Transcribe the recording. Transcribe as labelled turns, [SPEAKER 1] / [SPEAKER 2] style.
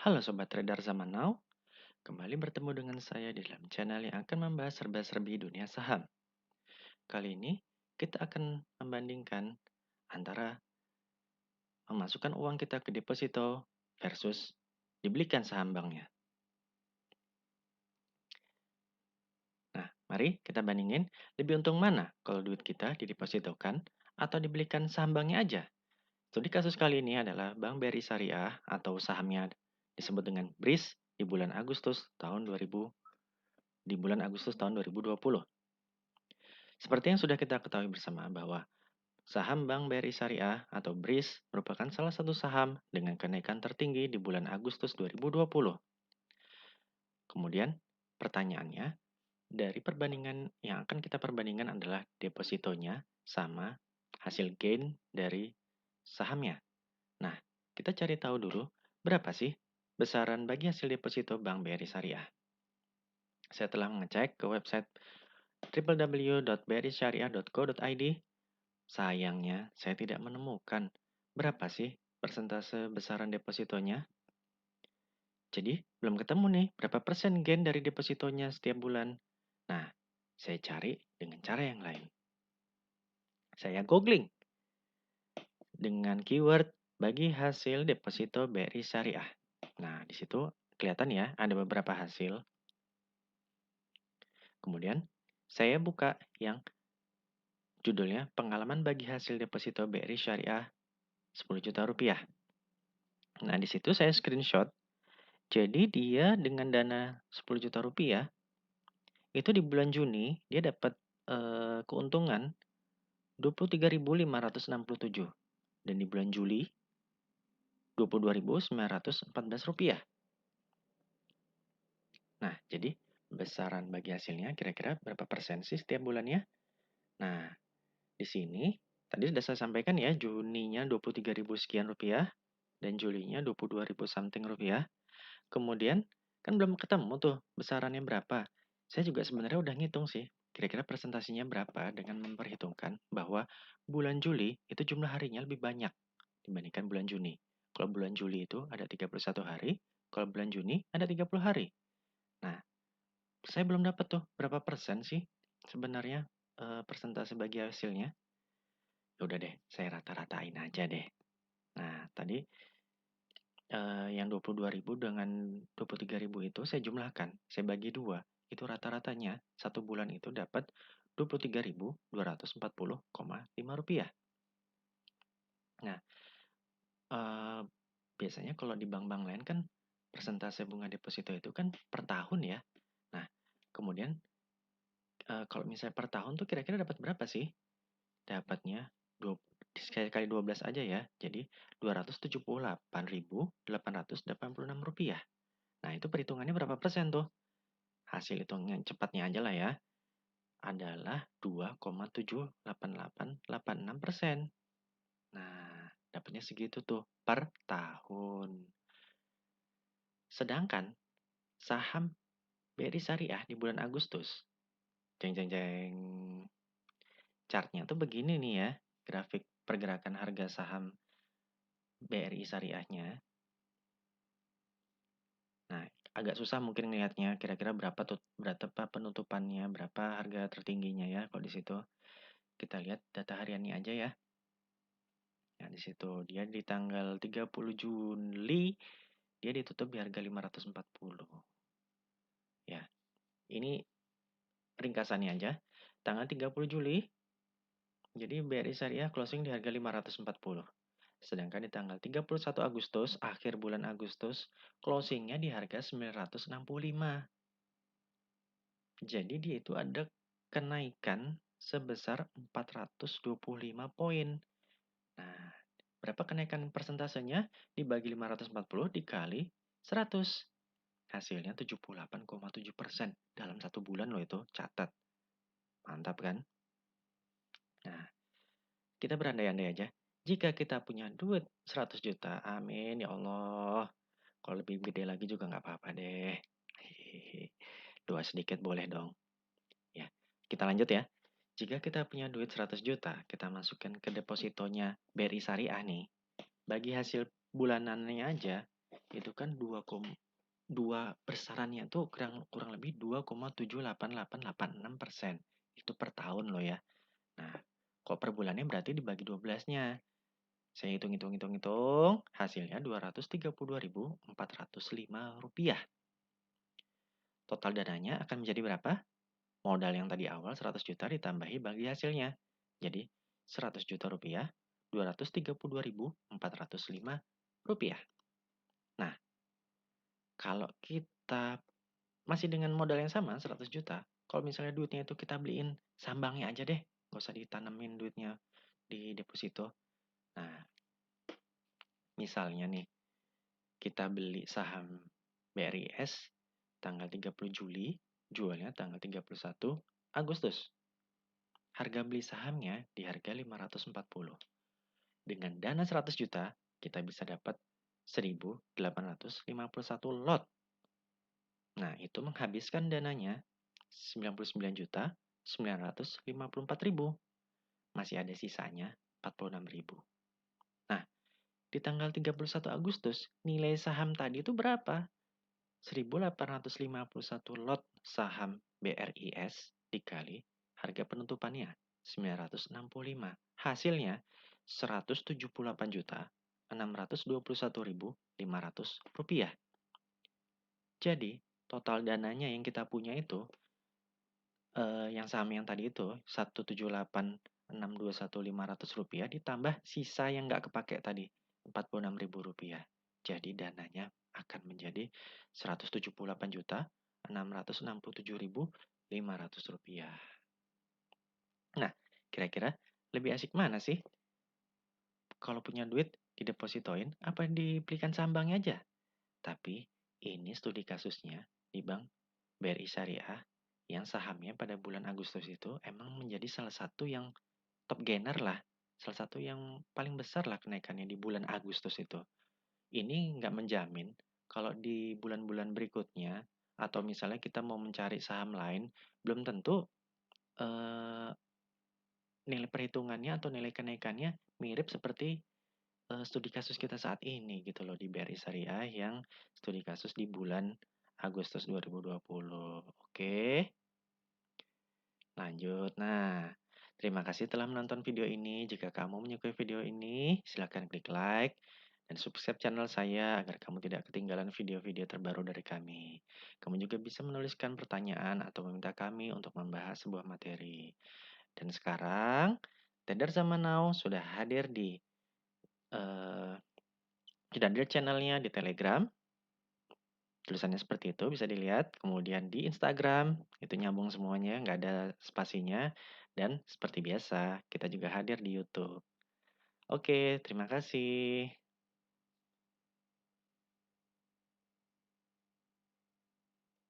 [SPEAKER 1] Halo Sobat Trader Zaman Now, kembali bertemu dengan saya di dalam channel yang akan membahas serba-serbi dunia saham. Kali ini kita akan membandingkan antara memasukkan uang kita ke deposito versus dibelikan saham banknya. Nah, mari kita bandingin lebih untung mana kalau duit kita didepositokan atau dibelikan saham banknya aja. Studi kasus kali ini adalah Bank BRI Syariah atau sahamnya disebut dengan BRIS di bulan Agustus tahun 2020. Seperti yang sudah kita ketahui bersama bahwa saham Bank BRI Syariah atau BRIS merupakan salah satu saham dengan kenaikan tertinggi di bulan Agustus 2020. Kemudian, pertanyaannya, dari perbandingan yang akan kita perbandingkan adalah depositonya sama hasil gain dari sahamnya. Nah, kita cari tahu dulu berapa sih besaran bagi hasil deposito Bank BRI Syariah. Saya telah mengecek ke website www.brisyariah.co.id. Sayangnya, saya tidak menemukan berapa sih persentase besaran depositonya. Jadi, belum ketemu nih berapa persen gain dari depositonya setiap bulan. Nah, saya cari dengan cara yang lain. Saya googling dengan keyword bagi hasil deposito BRI Syariah. Nah, di situ kelihatan ya, ada beberapa hasil. Kemudian, saya buka yang judulnya pengalaman bagi hasil deposito BRI Syariah 10 juta rupiah. Nah, di situ saya screenshot. Jadi dia dengan dana 10 juta rupiah, itu di bulan Juni dia dapat keuntungan 23.567 dan di bulan Juli 22.914 rupiah. Nah, jadi besaran bagi hasilnya kira-kira berapa persen sih setiap bulannya? Nah, di sini tadi sudah saya sampaikan ya, Juninya 23.000 sekian rupiah dan Julinya 22.000 something rupiah. Kemudian kan belum ketemu tuh besarannya berapa. Saya juga sebenarnya udah ngitung sih, kira-kira presentasinya berapa dengan memperhitungkan bahwa bulan Juli itu jumlah harinya lebih banyak dibandingkan bulan Juni. Kalau bulan Juli itu ada 31 hari, kalau bulan Juni ada 30 hari. Nah, saya belum dapat tuh berapa persen sih sebenarnya persentase bagi hasilnya. Ya udah deh, saya rata-ratain aja deh. Nah, tadi yang 22.000 dengan 23.000 itu saya jumlahkan, saya bagi dua. Itu rata-ratanya satu bulan itu dapat 23.240,5 rupiah. Nah, eh, biasanya kalau di bank-bank lain kan persentase bunga deposito itu kan per tahun ya. Nah, kemudian kalau misalnya per tahun tuh kira-kira dapat berapa sih? Dapatnya sekali kali 12 aja ya. Jadi 278.886 rupiah. Nah, itu perhitungannya berapa persen tuh? Hasil hitungan cepatnya aja lah ya. Adalah 2,78886%. Nah, dapatnya segitu tuh per tahun. Sedangkan saham BRI Syariah di bulan Agustus, jeng jeng jeng, chartnya tuh begini nih ya, grafik pergerakan harga saham BRI Syariahnya. Nah, agak susah mungkin ngelihatnya kira-kira berapa penutupannya, berapa harga tertingginya ya kalau di situ. Kita lihat data hariannya aja ya. Nah, di situ dia di tanggal 30 Juli dia ditutup di harga 540. Ya, ini ringkasannya aja. Tanggal 30 Juli jadi BRI Syariah closing di harga 540. Sedangkan di tanggal 31 Agustus, akhir bulan Agustus, closingnya di harga 965. Jadi dia itu ada kenaikan sebesar 425 poin. Nah, berapa kenaikan persentasenya? Dibagi 540 dikali 100. Hasilnya 78,7% dalam satu bulan loh itu. Catat. Mantap kan? Nah, kita berandai-andai aja. Jika kita punya duit 100 juta, amin ya Allah. Kalau lebih gede lagi juga nggak apa-apa deh. Hehehe. Doa sedikit boleh dong. Ya, kita lanjut ya. Jika kita punya duit 100 juta, kita masukkan ke depositonya BRI Syariah nih. Bagi hasil bulanannya aja, itu kan 2 besarannya tuh kurang kurang lebih 2,78886%. Itu per tahun loh ya. Nah, kok per bulannya berarti dibagi 12-nya. Saya hitung, hasilnya Rp232.405. Total dananya akan menjadi berapa? Modal yang tadi awal 100 juta ditambahi bagi hasilnya. Jadi 100 juta rupiah, Rp232.405. Nah, kalau kita masih dengan modal yang sama 100 juta, kalau misalnya duitnya itu kita beliin sambangnya aja deh, nggak usah ditanemin duitnya di deposito. Nah, misalnya nih, kita beli saham BRIS tanggal 30 Juli, jualnya tanggal 31 Agustus. Harga beli sahamnya di harga 540. Dengan dana 100 juta, kita bisa dapat 1.851 lot. Nah, itu menghabiskan dananya 99.954.000. Masih ada sisanya 46.000. Nah, di tanggal 31 Agustus, nilai saham tadi itu berapa? 1.851 lot saham BRIS dikali harga penutupannya 965. Hasilnya Rp178.621.500. Jadi, total dananya yang kita punya itu yang saham yang tadi itu Rp178.621.500 ditambah sisa yang nggak kepake tadi Rp46.000. Jadi dananya akan menjadi Rp178.667.500. Nah, kira-kira lebih asik mana sih? Kalau punya duit didepositoin apa dibelikan sambangnya aja? Tapi ini studi kasusnya di Bank BRI Syariah yang sahamnya pada bulan Agustus itu emang menjadi salah satu yang top gainer lah. Salah satu yang paling besar lah kenaikannya di bulan Agustus itu. Ini nggak menjamin kalau di bulan-bulan berikutnya atau misalnya kita mau mencari saham lain, belum tentu eh, nilai perhitungannya atau nilai kenaikannya mirip seperti studi kasus kita saat ini gitu loh di BRI Syariah yang studi kasus di bulan Agustus 2020. Oke, lanjut. Nah, terima kasih telah menonton video ini. Jika kamu menyukai video ini, silahkan klik like dan subscribe channel saya agar kamu tidak ketinggalan video-video terbaru dari kami. Kamu juga bisa menuliskan pertanyaan atau meminta kami untuk membahas sebuah materi. Dan sekarang, Tedar Zaman Now sudah hadir di eh, sudah hadir channelnya di Telegram. Tulisannya seperti itu, bisa dilihat. Kemudian di Instagram, itu nyambung semuanya, nggak ada spasinya. Dan seperti biasa, kita juga hadir di YouTube. Oke, terima kasih.